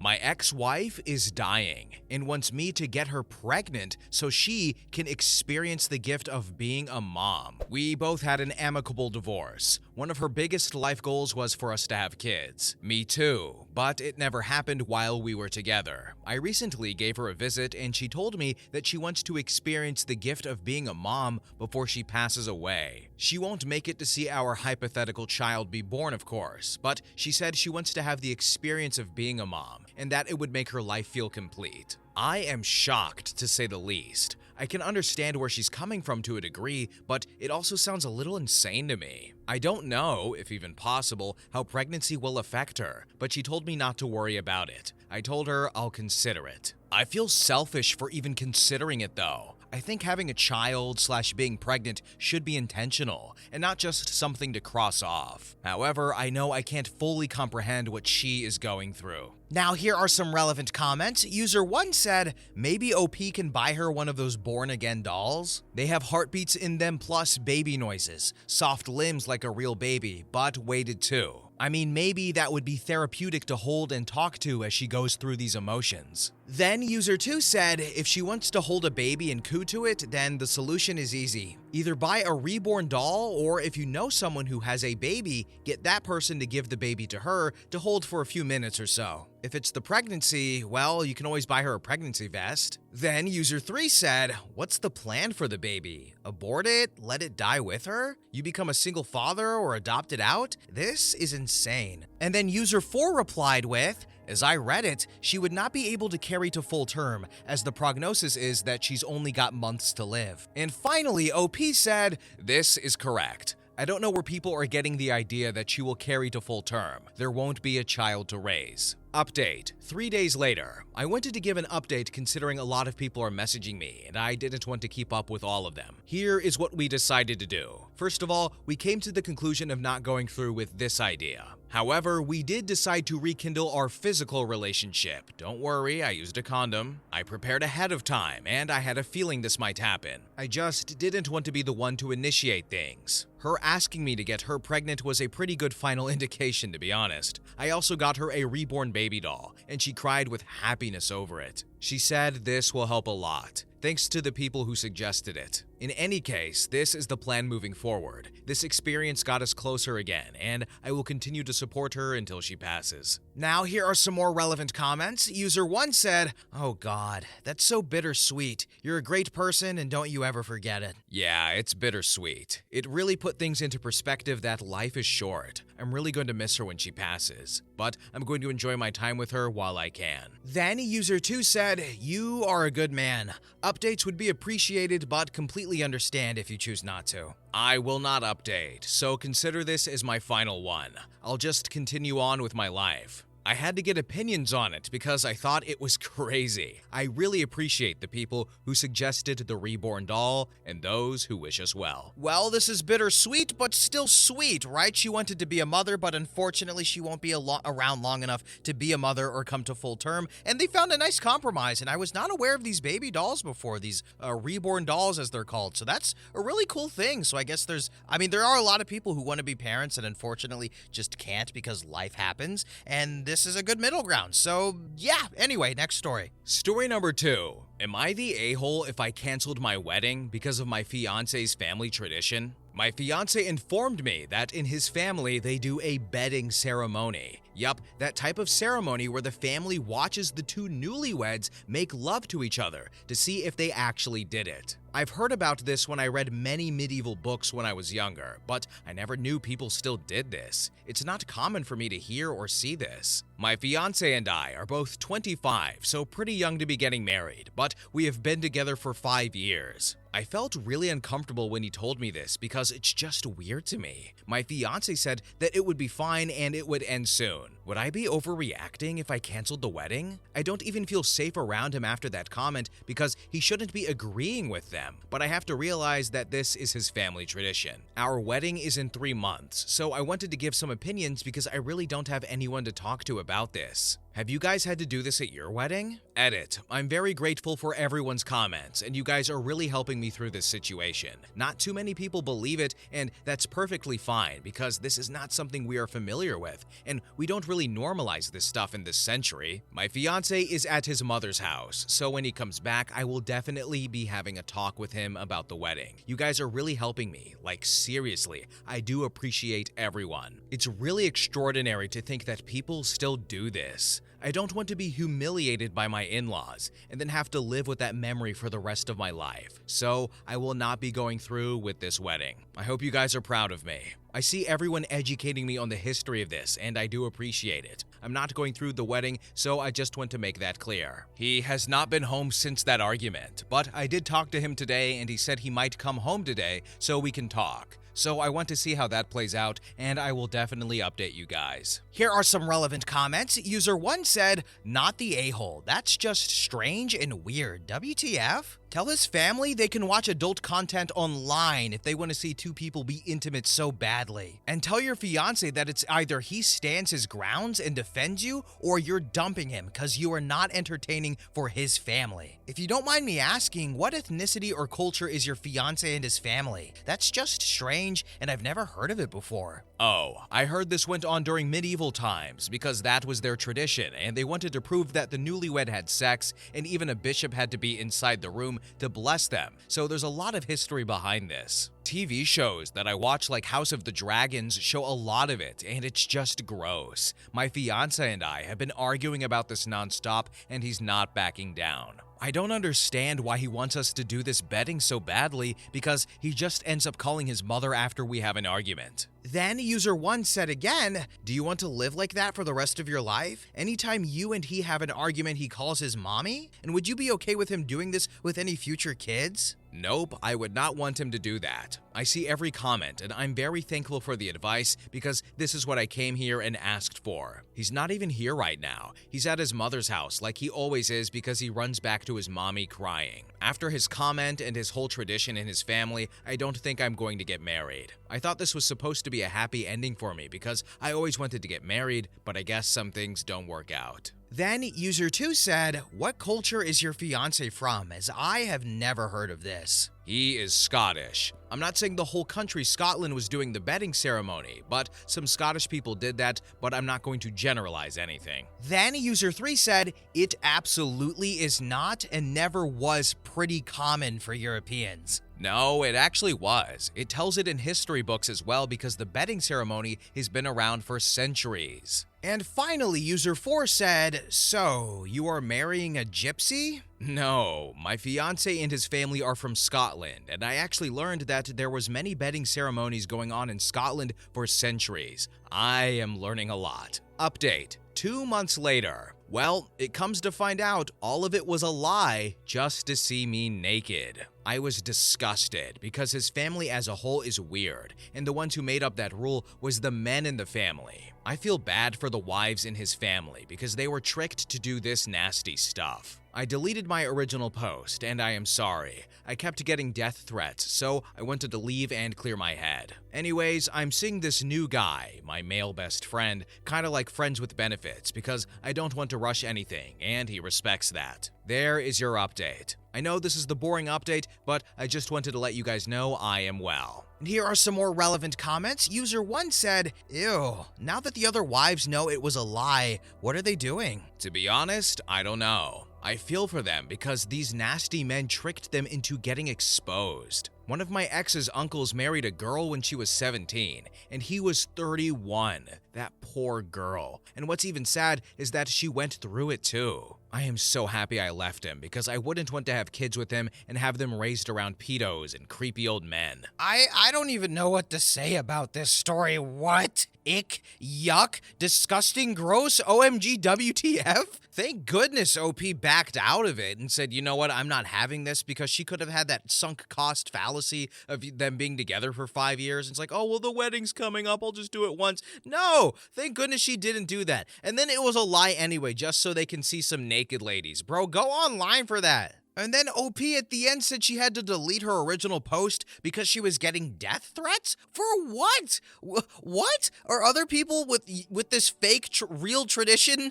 My ex-wife is dying and wants me to get her pregnant so she can experience the gift of being a mom. We both had an amicable divorce. One of her biggest life goals was for us to have kids. Me too, but it never happened while we were together. I recently gave her a visit and she told me that she wants to experience the gift of being a mom before she passes away. She won't make it to see our hypothetical child be born, of course, but she said she wants to have the experience of being a mom and that it would make her life feel complete. I am shocked, to say the least. I can understand where she's coming from to a degree, but it also sounds a little insane to me. I don't know, if even possible, how pregnancy will affect her, but she told me not to worry about it. I told her I'll consider it. I feel selfish for even considering it though. I think having a child/being pregnant should be intentional and not just something to cross off. However, I know I can't fully comprehend what she is going through. Now here are some relevant comments. User 1 said, maybe OP can buy her one of those born-again dolls. They have heartbeats in them plus baby noises, soft limbs like a real baby, but weighted too. I mean, maybe that would be therapeutic to hold and talk to as she goes through these emotions. Then user 2 said, if she wants to hold a baby and coo to it, then the solution is easy. Either buy a reborn doll, or if you know someone who has a baby, get that person to give the baby to her to hold for a few minutes or so. If it's the pregnancy, well, you can always buy her a pregnancy vest. Then user 3 said, what's the plan for the baby? Abort it? Let it die with her? You become a single father or adopt it out? This is insane. And then user 4 replied with, as I read it, she would not be able to carry to full term, as the prognosis is that she's only got months to live. And finally, OP said, this is correct. I don't know where people are getting the idea that she will carry to full term. There won't be a child to raise. Update. 3 days later. I wanted to give an update considering a lot of people are messaging me and I didn't want to keep up with all of them. Here is what we decided to do. First of all, we came to the conclusion of not going through with this idea. However, we did decide to rekindle our physical relationship. Don't worry, I used a condom. I prepared ahead of time, and I had a feeling this might happen. I just didn't want to be the one to initiate things. Her asking me to get her pregnant was a pretty good final indication, to be honest. I also got her a reborn baby doll, and she cried with happiness over it. She said this will help a lot. Thanks to the people who suggested it. In any case, this is the plan moving forward. This experience got us closer again, and I will continue to support her until she passes. Now here are some more relevant comments. User 1 said, oh god, that's so bittersweet. You're a great person and don't you ever forget it. Yeah, it's bittersweet. It really put things into perspective that life is short. I'm really going to miss her when she passes, but I'm going to enjoy my time with her while I can. Then user 2 said, you are a good man. Updates would be appreciated, but completely understand if you choose not to. I will not update, so consider this as my final one. I'll just continue on with my life. I had to get opinions on it because I thought it was crazy. I really appreciate the people who suggested the reborn doll and those who wish us well. Well, this is bittersweet, but still sweet, right? She wanted to be a mother, but unfortunately she won't be around long enough to be a mother or come to full term, and they found a nice compromise, and I was not aware of these baby dolls before, these reborn dolls as they're called, so that's a really cool thing. So I guess there are a lot of people who want to be parents and unfortunately just can't because life happens, and this is a good middle ground. So yeah, anyway, next story. Story number 2. Am I the a-hole if I canceled my wedding because of my fiance's family tradition? My fiance informed me that in his family they do a bedding ceremony. Yup, that type of ceremony where the family watches the two newlyweds make love to each other to see if they actually did it. I've heard about this when I read many medieval books when I was younger, but I never knew people still did this. It's not common for me to hear or see this. My fiance and I are both 25, so pretty young to be getting married, but we have been together for 5 years. I felt really uncomfortable when he told me this because it's just weird to me. My fiance said that it would be fine and it would end soon. Would I be overreacting if I canceled the wedding? I don't even feel safe around him after that comment because he shouldn't be agreeing with them. But I have to realize that this is his family tradition. Our wedding is in 3 months, so I wanted to give some opinions because I really don't have anyone to talk to about this. Have you guys had to do this at your wedding? Edit. I'm very grateful for everyone's comments, and you guys are really helping me through this situation. Not too many people believe it, and that's perfectly fine because this is not something we are familiar with, and we don't really normalize this stuff in this century. My fiance is at his mother's house, so when he comes back, I will definitely be having a talk with him about the wedding. You guys are really helping me. Like, seriously, I do appreciate everyone. It's really extraordinary to think that people still do this. I don't want to be humiliated by my in-laws and then have to live with that memory for the rest of my life. So I will not be going through with this wedding. I hope you guys are proud of me. I see everyone educating me on the history of this, and I do appreciate it. I'm not going through the wedding, so I just want to make that clear. He has not been home since that argument, but I did talk to him today, and he said he might come home today so we can talk. So I want to see how that plays out, and I will definitely update you guys. Here are some relevant comments. User 1 said, "Not the a-hole. That's just strange and weird. WTF? Tell his family they can watch adult content online if they want to see two people be intimate so badly. And tell your fiance that it's either he stands his grounds and defends you, or you're dumping him because you are not entertaining for his family. If you don't mind me asking, what ethnicity or culture is your fiance and his family? That's just strange, and I've never heard of it before." Oh, I heard this went on during medieval times because that was their tradition, and they wanted to prove that the newlywed had sex, and even a bishop had to be inside the room to bless them. So there's a lot of history behind this. TV shows that I watch like House of the Dragons show a lot of it, and it's just gross. My fiance and I have been arguing about this nonstop, and he's not backing down. I don't understand why he wants us to do this betting so badly because he just ends up calling his mother after we have an argument. Then user 1 said again, "Do you want to live like that for the rest of your life? Anytime you and he have an argument, he calls his mommy? And would you be okay with him doing this with any future kids?" Nope, I would not want him to do that. I see every comment, and I'm very thankful for the advice because this is what I came here and asked for. He's not even here right now. He's at his mother's house like he always is because he runs back to his mommy crying. After his comment and his whole tradition in his family, I don't think I'm going to get married. I thought this was supposed to be a happy ending for me because I always wanted to get married, but I guess some things don't work out. Then user 2 said, "What culture is your fiance from, as I have never heard of this?" He is Scottish. I'm not saying the whole country Scotland was doing the betting ceremony, but some Scottish people did that, but I'm not going to generalize anything. Then user 3 said, "It absolutely is not and never was pretty common for Europeans." No, it actually was. It tells it in history books as well because the betting ceremony has been around for centuries. And finally, user 4 said, "So, you are marrying a gypsy?" No, my fiance and his family are from Scotland, and I actually learned that there was many betting ceremonies going on in Scotland for centuries. I am learning a lot. Update. 2 months later. Well, it comes to find out all of it was a lie just to see me naked. I was disgusted because his family as a whole is weird, and the ones who made up that rule was the men in the family. I feel bad for the wives in his family because they were tricked to do this nasty stuff. I deleted my original post, and I am sorry. I kept getting death threats, so I wanted to leave and clear my head. Anyways, I'm seeing this new guy, my male best friend, kinda like friends with benefits because I don't want to rush anything, and he respects that. There is your update. I know this is the boring update, but I just wanted to let you guys know I am well. And here are some more relevant comments. User 1 said, "Ew, now that the other wives know it was a lie, what are they doing?" To be honest, I don't know. I feel for them because these nasty men tricked them into getting exposed. One of my ex's uncles married a girl when she was 17, and he was 31. That poor girl. And what's even sad is that she went through it too. I am so happy I left him because I wouldn't want to have kids with him and have them raised around pedos and creepy old men. I don't even know what to say about this story. What? Ick, yuck, disgusting, gross, OMG, WTF? Thank goodness OP backed out of it and said, you know what, I'm not having this, because she could have had that sunk cost fallacy of them being together for 5 years. It's like, oh, well, the wedding's coming up, I'll just do it once. No, thank goodness she didn't do that. And then it was a lie anyway, just so they can see some naked ladies. Bro, go online for that. And then OP at the end said she had to delete her original post because she was getting death threats? For what? What? Are other people with this fake real tradition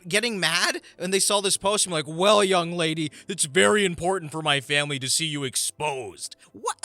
getting mad and they saw this post and like, well, young lady, it's very important for my family to see you exposed. What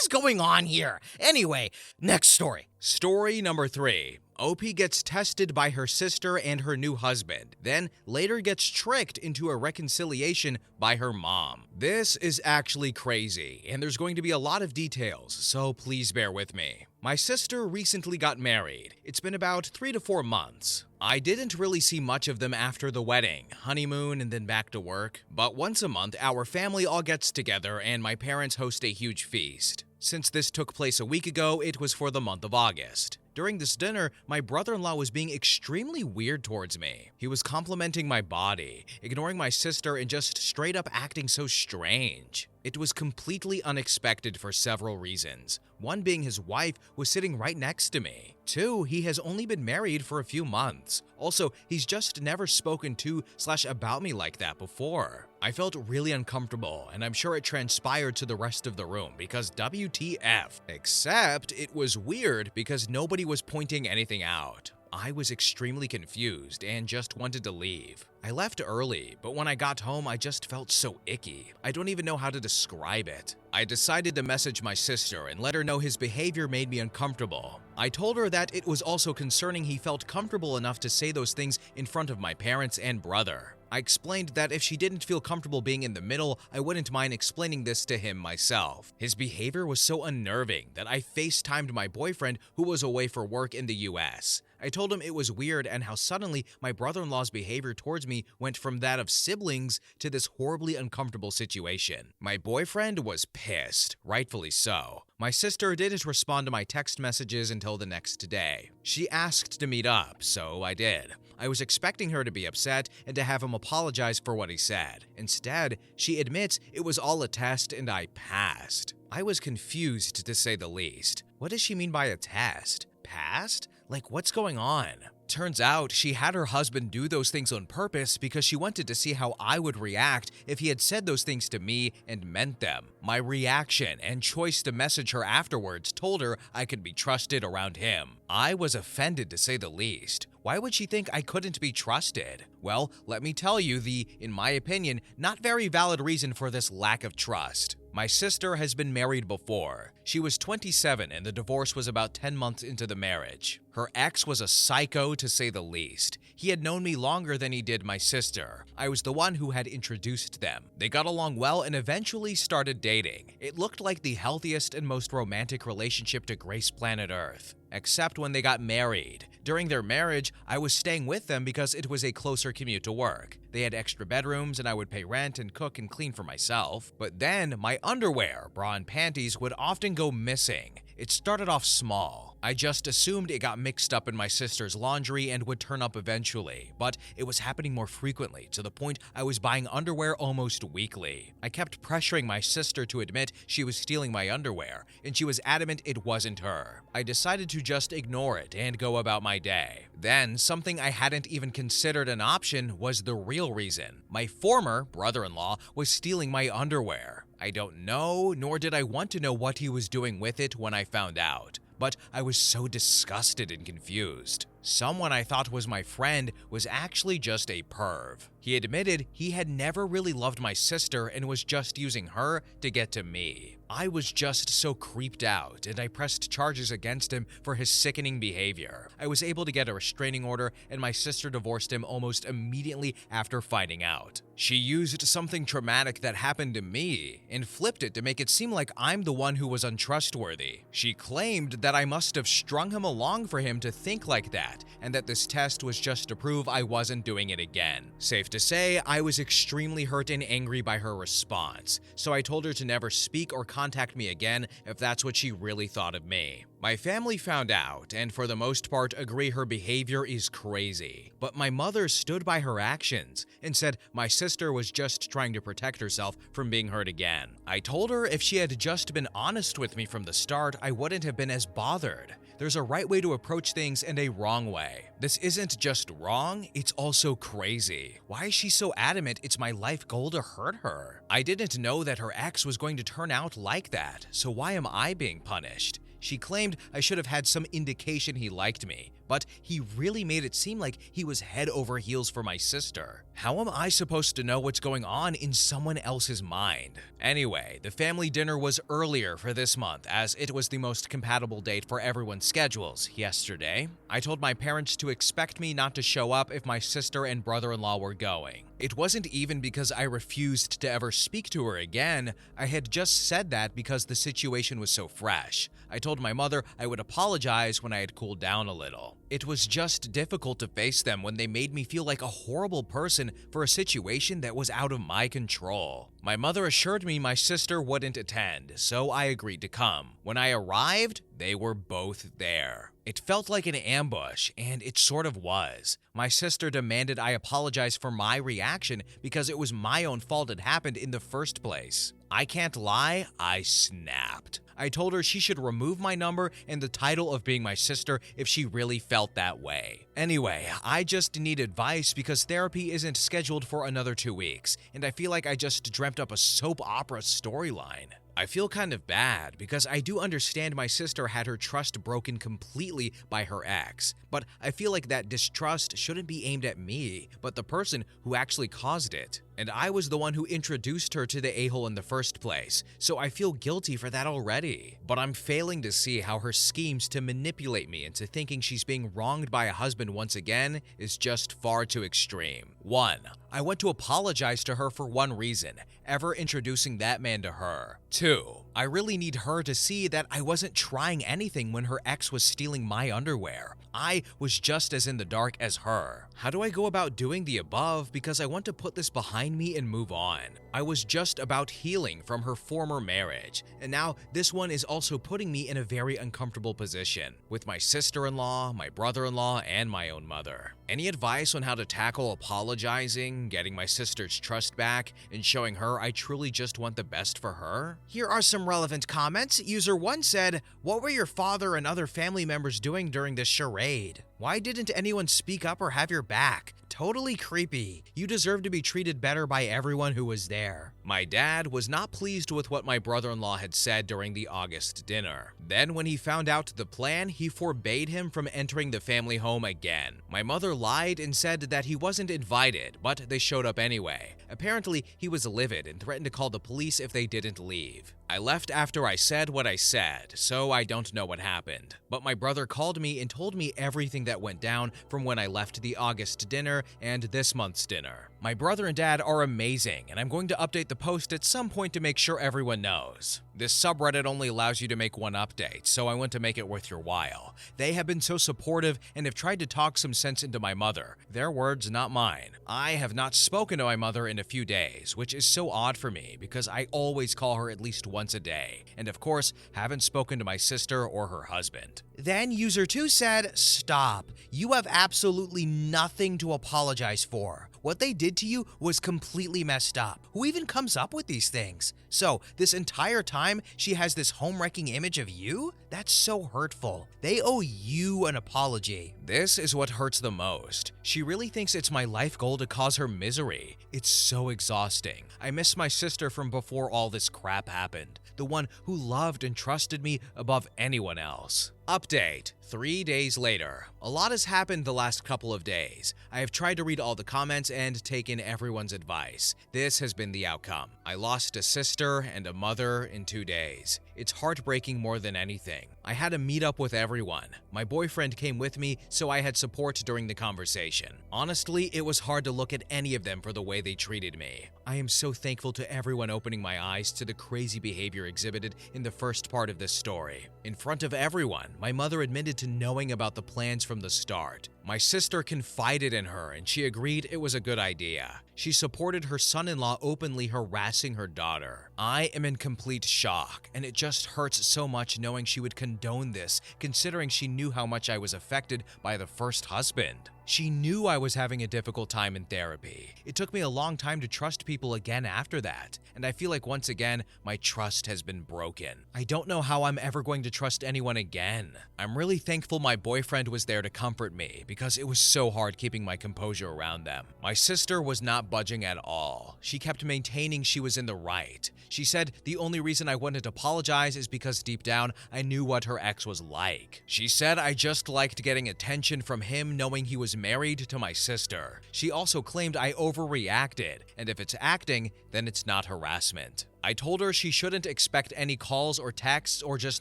is going on here? Anyway, next story. Story number 3. OP gets tested by her sister and her new husband, then later gets tricked into a reconciliation by her mom. This is actually crazy, and there's going to be a lot of details, so please bear with me. My sister recently got married. It's been about 3 to 4 months. I didn't really see much of them after the wedding, honeymoon, and then back to work. But once a month, our family all gets together and my parents host a huge feast. Since this took place a week ago, it was for the month of August. During this dinner, my brother-in-law was being extremely weird towards me. He was complimenting my body, ignoring my sister, and just straight up acting so strange. It was completely unexpected for several reasons. One being his wife was sitting right next to me. 2, he has only been married for a few months. Also, he's just never spoken to/about me like that before. I felt really uncomfortable, and I'm sure it transpired to the rest of the room because WTF. Except it was weird because nobody was pointing anything out. I was extremely confused and just wanted to leave. I left early, but when I got home, I just felt so icky. I don't even know how to describe it. I decided to message my sister and let her know his behavior made me uncomfortable. I told her that it was also concerning he felt comfortable enough to say those things in front of my parents and brother. I explained that if she didn't feel comfortable being in the middle, I wouldn't mind explaining this to him myself. His behavior was so unnerving that I FaceTimed my boyfriend who was away for work in the US. I told him it was weird and how suddenly my brother-in-law's behavior towards me went from that of siblings to this horribly uncomfortable situation. My boyfriend was pissed, rightfully so. My sister didn't respond to my text messages until the next day. She asked to meet up, so I did. I was expecting her to be upset and to have him apologize for what he said. Instead, she admits it was all a test and I passed. I was confused to say the least. What does she mean by a test? Passed? Like, what's going on? Turns out she had her husband do those things on purpose because she wanted to see how I would react if he had said those things to me and meant them. My reaction and choice to message her afterwards told her I could be trusted around him. I was offended to say the least. Why would she think I couldn't be trusted? Well, let me tell you the, in my opinion, not very valid reason for this lack of trust. My sister has been married before. She was 27 and the divorce was about 10 months into the marriage. Her ex was a psycho to say the least. He had known me longer than he did my sister. I was the one who had introduced them. They got along well and eventually started dating. It looked like the healthiest and most romantic relationship to grace planet Earth. Except when they got married. During their marriage, I was staying with them because it was a closer commute to work. They had extra bedrooms and I would pay rent and cook and clean for myself. But then my underwear, bra and panties would often go missing. It started off small. I just assumed it got mixed up in my sister's laundry and would turn up eventually, but it was happening more frequently to the point I was buying underwear almost weekly. I kept pressuring my sister to admit she was stealing my underwear, and she was adamant it wasn't her. I decided to just ignore it and go about my day. Then, something I hadn't even considered an option was the real reason. My former brother-in-law was stealing my underwear. I don't know, nor did I want to know what he was doing with it when I found out. But I was so disgusted and confused. Someone I thought was my friend was actually just a perv. He admitted he had never really loved my sister and was just using her to get to me. I was just so creeped out, and I pressed charges against him for his sickening behavior. I was able to get a restraining order, and my sister divorced him almost immediately after finding out. She used something traumatic that happened to me and flipped it to make it seem like I'm the one who was untrustworthy. She claimed that I must have strung him along for him to think like that, and that this test was just to prove I wasn't doing it again. Safe to say, I was extremely hurt and angry by her response, so I told her to never speak or contact me again if that's what she really thought of me. My family found out, and for the most part agree her behavior is crazy. But my mother stood by her actions and said my sister was just trying to protect herself from being hurt again. I told her if she had just been honest with me from the start, I wouldn't have been as bothered. There's a right way to approach things and a wrong way. This isn't just wrong, it's also crazy. Why is she so adamant it's my life goal to hurt her? I didn't know that her ex was going to turn out like that, so why am I being punished? She claimed I should have had some indication he liked me, but he really made it seem like he was head over heels for my sister. How am I supposed to know what's going on in someone else's mind? Anyway, the family dinner was earlier for this month as it was the most compatible date for everyone's schedules yesterday. I told my parents to expect me not to show up if my sister and brother-in-law were going. It wasn't even because I refused to ever speak to her again. I had just said that because the situation was so fresh. I told my mother I would apologize when I had cooled down a little. It was just difficult to face them when they made me feel like a horrible person for a situation that was out of my control. My mother assured me my sister wouldn't attend, so I agreed to come. When I arrived, they were both there. It felt like an ambush, and it sort of was. My sister demanded I apologize for my reaction because it was my own fault it happened in the first place. I can't lie, I snapped. I told her she should remove my number and the title of being my sister if she really felt that way. Anyway, I just need advice because therapy isn't scheduled for another 2 weeks, and I feel like I just dreamt up a soap opera storyline. I feel kind of bad because I do understand my sister had her trust broken completely by her ex, but I feel like that distrust shouldn't be aimed at me, but the person who actually caused it. And I was the one who introduced her to the a-hole in the first place, so I feel guilty for that already. But I'm failing to see how her schemes to manipulate me into thinking she's being wronged by a husband once again is just far too extreme. 1. I went to apologize to her for one reason, ever introducing that man to her. 2. I really need her to see that I wasn't trying anything when her ex was stealing my underwear. I was just as in the dark as her. How do I go about doing the above because I want to put this behind me and move on? I was just about healing from her former marriage, and now this one is also putting me in a very uncomfortable position with my sister-in-law, my brother-in-law, and my own mother. Any advice on how to tackle apologizing, getting my sister's trust back, and showing her I truly just want the best for her? Here are some relevant comments. User 1 said, "What were your father and other family members doing during this charade? Why didn't anyone speak up or have your back? Totally creepy. You deserve to be treated better by everyone who was there." My dad was not pleased with what my brother-in-law had said during the August dinner. Then when he found out the plan, he forbade him from entering the family home again. My mother lied and said that he wasn't invited, but they showed up anyway. Apparently, he was livid and threatened to call the police if they didn't leave. I left after I said what I said, so I don't know what happened. But my brother called me and told me everything that went down from when I left the August dinner and this month's dinner. My brother and dad are amazing, and I'm going to update the post at some point to make sure everyone knows. This subreddit only allows you to make one update, so I want to make it worth your while. They have been so supportive and have tried to talk some sense into my mother. Their words, not mine. I have not spoken to my mother in a few days, which is so odd for me because I always call her at least once a day, and of course, haven't spoken to my sister or her husband. Then user 2 said, "Stop. You have absolutely nothing to apologize for. What they did to you was completely messed up. Who even comes up with these things? So, this entire time, she has this home-wrecking image of you? That's so hurtful. They owe you an apology." This is what hurts the most. She really thinks it's my life goal to cause her misery. It's so exhausting. I miss my sister from before all this crap happened. The one who loved and trusted me above anyone else. Update. 3 days later. A lot has happened the last couple of days. I have tried to read all the comments and taken everyone's advice. This has been the outcome. I lost a sister and a mother in 2 days. It's heartbreaking more than anything. I had a meetup with everyone. My boyfriend came with me, so I had support during the conversation. Honestly, it was hard to look at any of them for the way they treated me. I am so thankful to everyone opening my eyes to the crazy behavior exhibited in the first part of this story. In front of everyone, my mother admitted to knowing about the plans from the start. My sister confided in her and she agreed it was a good idea. She supported her son-in-law openly harassing her daughter. I am in complete shock, and it just hurts so much knowing she would condone condone this, considering she knew how much I was affected by the first husband. She knew I was having a difficult time in therapy. It took me a long time to trust people again after that, and I feel like once again, my trust has been broken. I don't know how I'm ever going to trust anyone again. I'm really thankful my boyfriend was there to comfort me because it was so hard keeping my composure around them. My sister was not budging at all. She kept maintaining she was in the right. She said the only reason I wouldn't apologize is because deep down, I knew what her ex was like. She said I just liked getting attention from him knowing he was married to my sister. She also claimed I overreacted, and if it's acting, then it's not harassment. I told her she shouldn't expect any calls or texts or just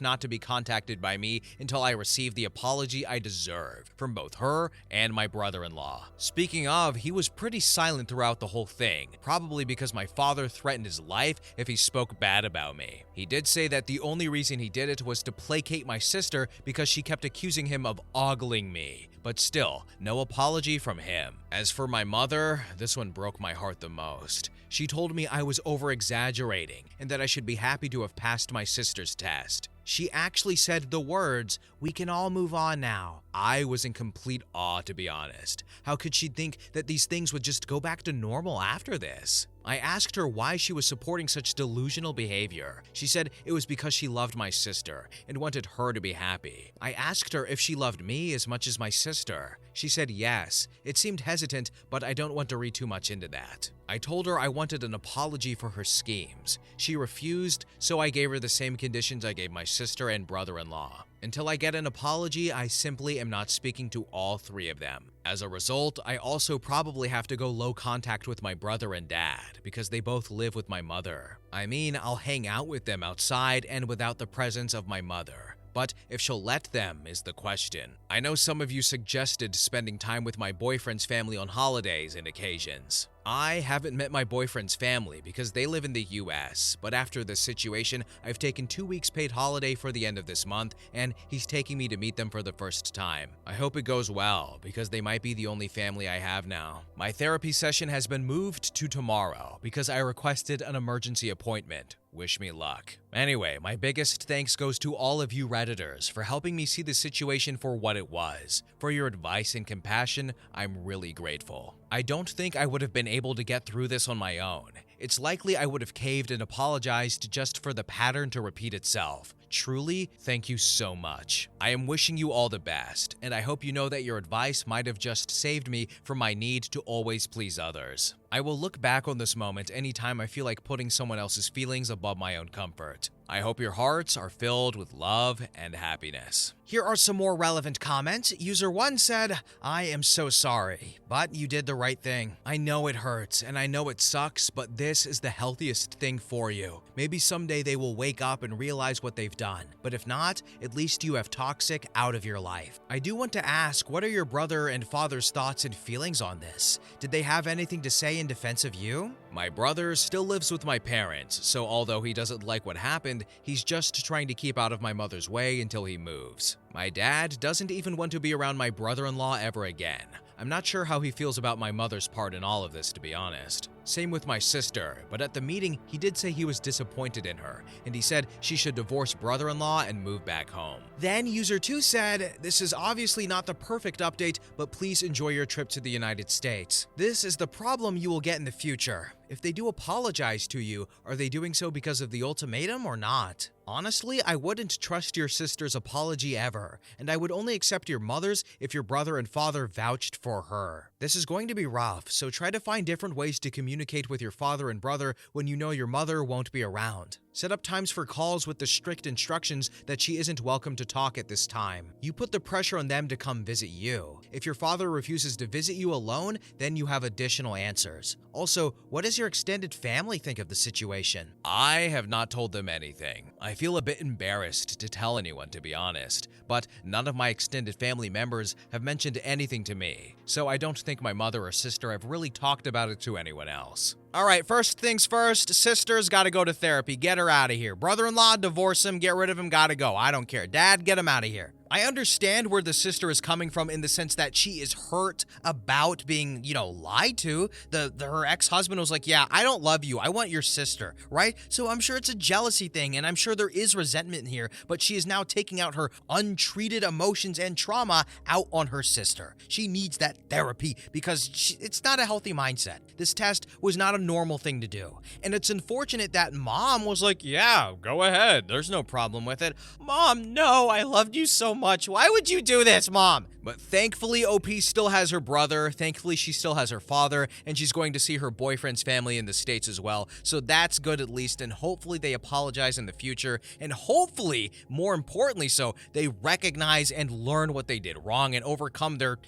not to be contacted by me until I receive the apology I deserve from both her and my brother-in-law. Speaking of, he was pretty silent throughout the whole thing, probably because my father threatened his life if he spoke bad about me. He did say that the only reason he did it was to placate my sister because she kept accusing him of ogling me. But still, no apology from him. As for my mother, this one broke my heart the most. She told me I was over-exaggerating and that I should be happy to have passed my sister's test. She actually said the words, "We can all move on now." I was in complete awe, to be honest. How could she think that these things would just go back to normal after this? I asked her why she was supporting such delusional behavior. She said it was because she loved my sister and wanted her to be happy. I asked her if she loved me as much as my sister. She said yes. It seemed hesitant, but I don't want to read too much into that. I told her I wanted an apology for her schemes. She refused, so I gave her the same conditions I gave my sister and brother-in-law. Until I get an apology, I simply am not speaking to all three of them. As a result, I also probably have to go low contact with my brother and dad because they both live with my mother. I mean, I'll hang out with them outside and without the presence of my mother. But if she'll let them is the question. I know some of you suggested spending time with my boyfriend's family on holidays and occasions. I haven't met my boyfriend's family because they live in the US, but after this situation, I've taken 2 weeks paid holiday for the end of this month, and he's taking me to meet them for the first time. I hope it goes well, because they might be the only family I have now. My therapy session has been moved to tomorrow because I requested an emergency appointment. Wish me luck. Anyway, my biggest thanks goes to all of you Redditors for helping me see the situation for what it was. For your advice and compassion, I'm really grateful. I don't think I would have been able to get through this on my own. It's likely I would have caved and apologized just for the pattern to repeat itself. Truly, thank you so much. I am wishing you all the best, and I hope you know that your advice might have just saved me from my need to always please others. I will look back on this moment anytime I feel like putting someone else's feelings above my own comfort. I hope your hearts are filled with love and happiness. Here are some more relevant comments. User 1 said, "I am so sorry, but you did the right thing. I know it hurts and I know it sucks, but this is the healthiest thing for you. Maybe someday they will wake up and realize what they've done, but if not, at least you have toxic out of your life." I do want to ask, what are your brother and father's thoughts and feelings on this? Did they have anything to say in defense of you? My brother still lives with my parents, so although he doesn't like what happened, he's just trying to keep out of my mother's way until he moves. My dad doesn't even want to be around my brother-in-law ever again. I'm not sure how he feels about my mother's part in all of this, to be honest. Same with my sister, but at the meeting, he did say he was disappointed in her, and he said she should divorce brother-in-law and move back home. Then user 2 said, "This is obviously not the perfect update, but please enjoy your trip to the United States. This is the problem you will get in the future. If they do apologize to you, are they doing so because of the ultimatum or not? Honestly, I wouldn't trust your sister's apology ever, and I would only accept your mother's if your brother and father vouched for her. This is going to be rough, so try to find different ways to communicate with your father and brother when you know your mother won't be around. Set up times for calls with the strict instructions that she isn't welcome to talk at this time. You put the pressure on them to come visit you. If your father refuses to visit you alone, then you have additional answers. Also, what does your extended family think of the situation? I have not told them anything. I feel a bit embarrassed to tell anyone, to be honest, but none of my extended family members have mentioned anything to me, so I don't think my mother or sister have really talked about it to anyone else. Alright, first things first, sister's gotta go to therapy, get her out of here. Brother-in-law, divorce him, get rid of him, gotta go. I don't care. Dad, get him out of here. I understand where the sister is coming from in the sense that she is hurt about being, lied to. Her ex-husband was like, yeah, I don't love you. I want your sister, right? So I'm sure it's a jealousy thing, and I'm sure there is resentment here, but she is now taking out her untreated emotions and trauma out on her sister. She needs that therapy because it's not a healthy mindset. This test was not a normal thing to do. And it's unfortunate that mom was like, yeah, go ahead. There's no problem with it. Mom, no, I loved you so much. Why would you do this, Mom? But thankfully, OP still has her brother. Thankfully, she still has her father, and she's going to see her boyfriend's family in the States as well. So that's good at least, and hopefully they apologize in the future, and hopefully, more importantly so, they recognize and learn what they did wrong and overcome their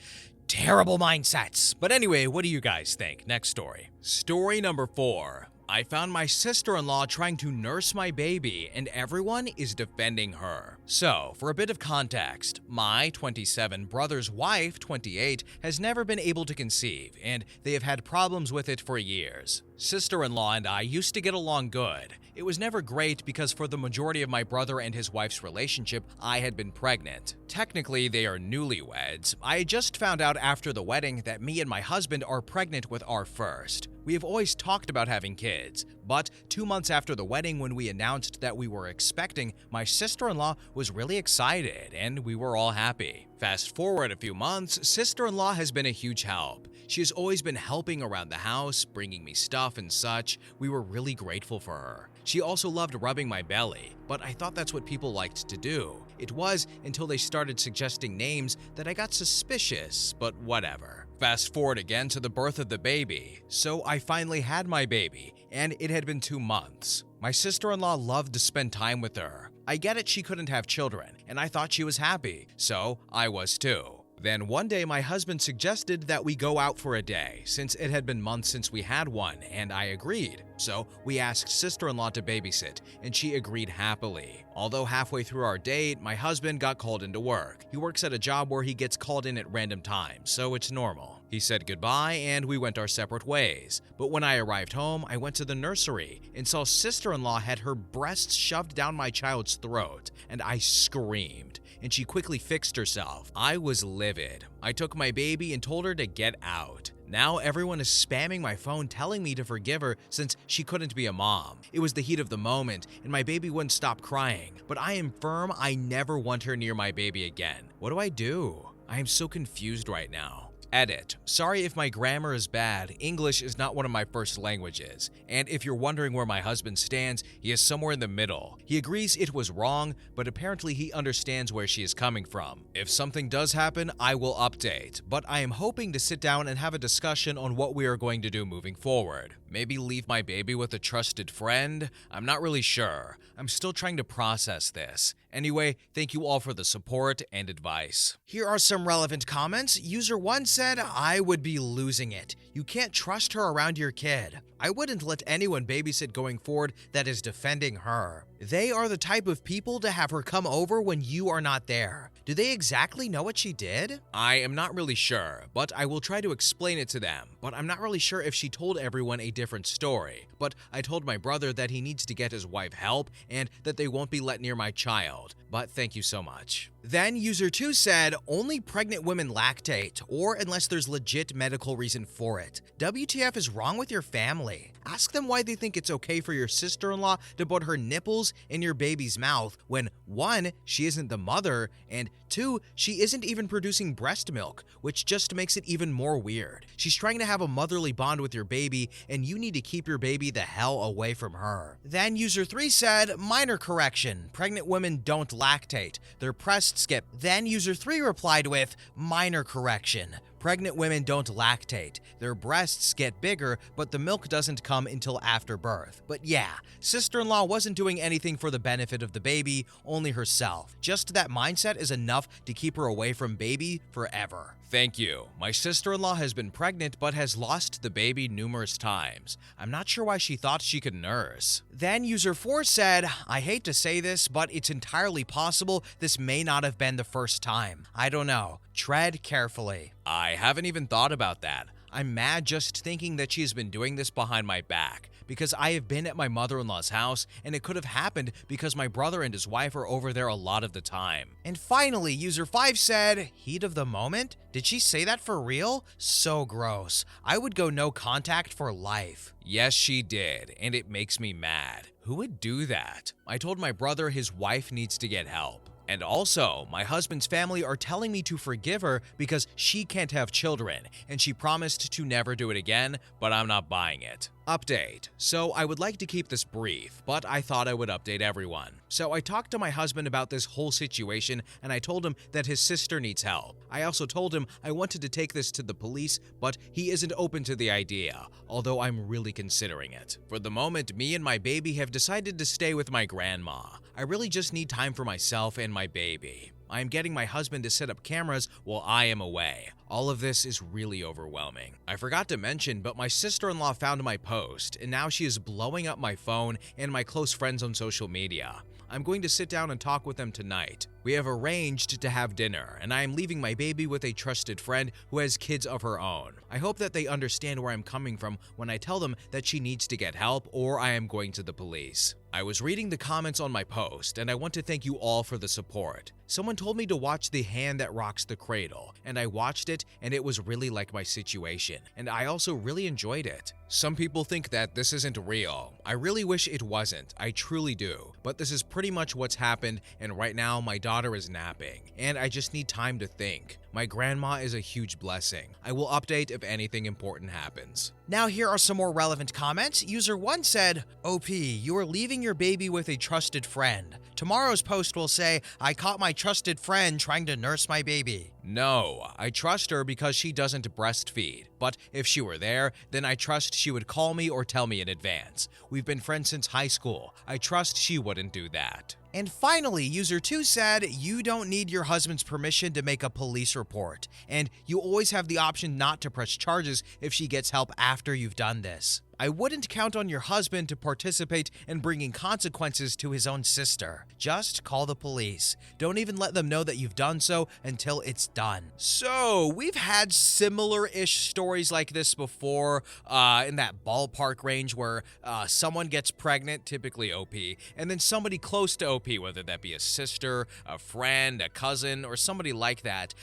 terrible mindsets. But anyway, what do you guys think? Next story. Story number 4. I found my sister-in-law trying to nurse my baby, and everyone is defending her. So, for a bit of context, my 27 brother's wife, 28, has never been able to conceive, and they have had problems with it for years. Sister-in-law and I used to get along good. It was never great because for the majority of my brother and his wife's relationship, I had been pregnant. Technically, they are newlyweds. I just found out after the wedding that me and my husband are pregnant with our first. We have always talked about having kids, but 2 months after the wedding when we announced that we were expecting, my sister-in-law was really excited and we were all happy. Fast forward a few months, sister-in-law has been a huge help. She has always been helping around the house, bringing me stuff and such. We were really grateful for her. She also loved rubbing my belly, but I thought that's what people liked to do. It was until they started suggesting names that I got suspicious, but whatever. Fast forward again to the birth of the baby. So I finally had my baby, and it had been 2 months. My sister-in-law loved to spend time with her. I get it she couldn't have children, and I thought she was happy, so I was too. Then one day my husband suggested that we go out for a day, since it had been months since we had one, and I agreed. So we asked sister-in-law to babysit, and she agreed happily. Although halfway through our date, my husband got called into work. He works at a job where he gets called in at random times, so it's normal. He said goodbye and we went our separate ways. But when I arrived home, I went to the nursery and saw sister-in-law had her breasts shoved down my child's throat, and I screamed. And she quickly fixed herself. I was livid. I took my baby and told her to get out. Now everyone is spamming my phone telling me to forgive her since she couldn't be a mom. It was the heat of the moment and my baby wouldn't stop crying. But I am firm I never want her near my baby again. What do I do? I am so confused right now. Edit. Sorry if my grammar is bad. English is not one of my first languages. And if you're wondering where my husband stands, he is somewhere in the middle. He agrees it was wrong, but apparently he understands where she is coming from. If something does happen, I will update. But I am hoping to sit down and have a discussion on what we are going to do moving forward. Maybe leave my baby with a trusted friend? I'm not really sure. I'm still trying to process this. Anyway, thank you all for the support and advice. Here are some relevant comments. User 1 said, I would be losing it. You can't trust her around your kid. I wouldn't let anyone babysit going forward that is defending her. They are the type of people to have her come over when you are not there. Do they exactly know what she did? I am not really sure, but I will try to explain it to them. But I'm not really sure if she told everyone a different story. But I told my brother that he needs to get his wife help and that they won't be let near my child. But thank you so much. Then user 2 said, only pregnant women lactate, or unless there's legit medical reason for it. WTF is wrong with your family? Ask them why they think it's okay for your sister-in-law to put her nipples in your baby's mouth when 1, she isn't the mother, and 2, she isn't even producing breast milk, which just makes it even more weird. She's trying to have a motherly bond with your baby, and you need to keep your baby the hell away from her. Then user 3 said, minor correction, pregnant women don't lactate. Their breasts get... Then user 3 replied with, minor correction. Pregnant women don't lactate. Their breasts get bigger, but the milk doesn't come until after birth. But yeah, sister-in-law wasn't doing anything for the benefit of the baby, only herself. Just that mindset is enough to keep her away from baby forever. Thank you. My sister-in-law has been pregnant but has lost the baby numerous times. I'm not sure why she thought she could nurse. Then user 4 said, I hate to say this, but it's entirely possible this may not have been the first time. I don't know. Tread carefully. I haven't even thought about that. I'm mad just thinking that she's been doing this behind my back because I have been at my mother-in-law's house and it could have happened because my brother and his wife are over there a lot of the time. And finally, user 5 said, heat of the moment? Did she say that for real? So gross. I would go no contact for life. Yes, she did, and it makes me mad. Who would do that? I told my brother his wife needs to get help. And also, my husband's family are telling me to forgive her because she can't have children, and she promised to never do it again, but I'm not buying it. Update. So I would like to keep this brief, but I thought I would update everyone. So I talked to my husband about this whole situation, and I told him that his sister needs help. I also told him I wanted to take this to the police, but he isn't open to the idea, although I'm really considering it. For the moment, me and my baby have decided to stay with my grandma. I really just need time for myself and my baby. I am getting my husband to set up cameras while I am away. All of this is really overwhelming. I forgot to mention, but my sister-in-law found my post, and now she is blowing up my phone and my close friends on social media. I'm going to sit down and talk with them tonight. We have arranged to have dinner, and I am leaving my baby with a trusted friend who has kids of her own. I hope that they understand where I'm coming from when I tell them that she needs to get help or I am going to the police. I was reading the comments on my post, and I want to thank you all for the support. Someone told me to watch The Hand That Rocks the Cradle, and I watched it, and it was really like my situation, and I also really enjoyed it. Some people think that this isn't real. I really wish it wasn't. I truly do. But this is pretty much what's happened, and right now my daughter is napping, and I just need time to think. My grandma is a huge blessing. I will update if anything important happens. Now here are some more relevant comments. User 1 said, OP, you are leaving your baby with a trusted friend. Tomorrow's post will say, I caught my trusted friend trying to nurse my baby. No, I trust her because she doesn't breastfeed. But if she were there, then I trust she would call me or tell me in advance. We've been friends since high school. I trust she wouldn't do that. And finally, user 2 said, you don't need your husband's permission to make a police report, and you always have the option not to press charges if she gets help after you've done this. I wouldn't count on your husband to participate in bringing consequences to his own sister. Just call the police. Don't even let them know that you've done so until it's done. So, we've had similar-ish stories like this before, in that ballpark range where someone gets pregnant, typically OP, and then somebody close to OP, whether that be a sister, a friend, a cousin, or somebody like that,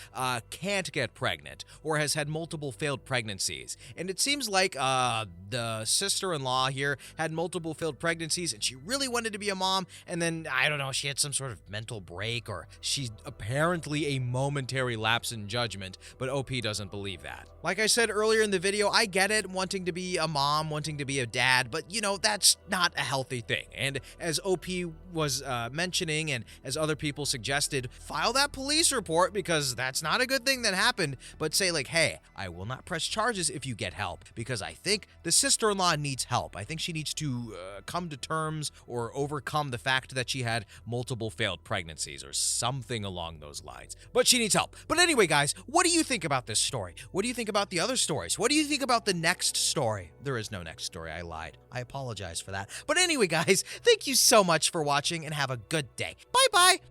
can't get pregnant or has had multiple failed pregnancies. And it seems like the sister-in-law here had multiple failed pregnancies and she really wanted to be a mom, and then, I don't know, she had some sort of mental break, or she's apparently a momentary lapse in judgment, but OP doesn't believe that. Like I said earlier in the video, I get it, wanting to be a mom, wanting to be a dad, but you know, that's not a healthy thing. And as OP was mentioning, and as other people suggested, file that police report because that's not a good thing that happened, but say like, hey, I will not press charges if you get help, because I think the sister-in-law needs help. I think she needs to come to terms or overcome the fact that she had multiple failed pregnancies or something along those lines. But she needs help. But anyway, guys, what do you think about this story? What do you think about the other stories? What do you think about the next story? There is no next story. I lied. I apologize for that. But anyway, guys, thank you so much for watching and have a good day. Bye-bye.